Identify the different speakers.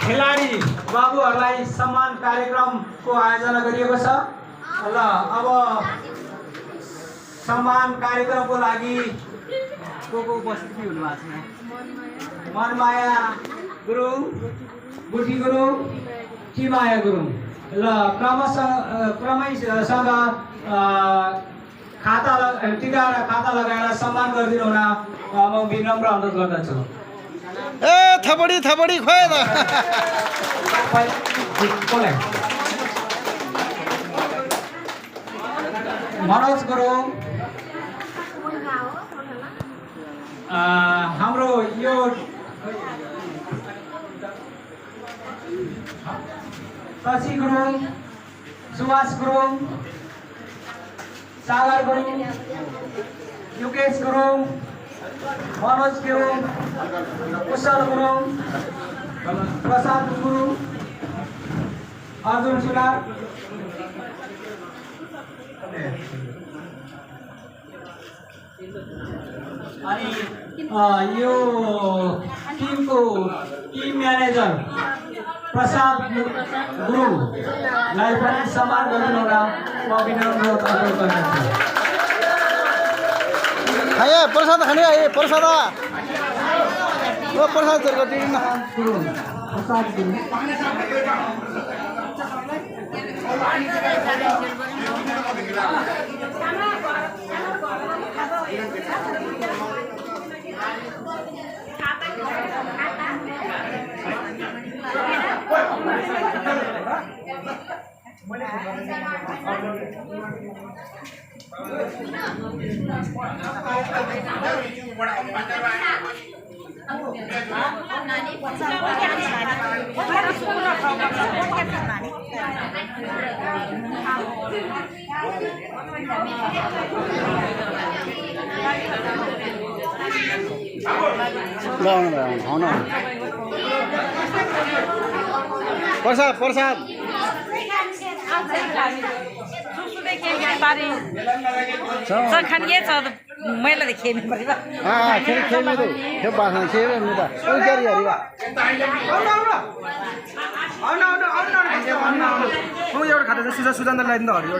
Speaker 1: खेलाडी बाबुहरूलाई सम्मान कार्यक्रमको आयोजना गरिएको छ ल। अब सम्मान कार्यक्रमको लागि को उपस्थित हुनुभएको छ? मनमाया गुरुङ, बुढी गुरुङ, चिमाया गुरुङ। ल क्रमैसँग टिका र खाता लगाएर सम्मान गरिदिनु हुन म विनम्र अनुरोध गर्दछु।
Speaker 2: ए थपडी थपडी खोइ त
Speaker 1: मनोज गुरुङ हाम्रो यो शशि गुरुङ, सुभाष गुरुङ, सागर गुरुङ, युकेश गुरुङ, मनोज गुरुङ, कुशल गुरुङ, प्रशान्त गुरुङ, अर्जुन सुनार, अनि यो टिम म्यानेजर प्रसाद गुरुङलाई पनि सम्मान गरिदिनु हुन म विनम्र अनुरोध गर्दछु।
Speaker 2: खाए प्रसाद खाने आए प्रसाद ओ प्रसाद जरगटी न
Speaker 1: गुरुङ, प्रसाद गुरुङ।
Speaker 2: प्रसाद प्रसाद
Speaker 3: खाने छ मैले त खेल्नु पर्यो
Speaker 2: खेल्नु त त्यो बाख्रा खेल्नु त
Speaker 4: एउटा खाता सुजान लगाइदिनु त हरियो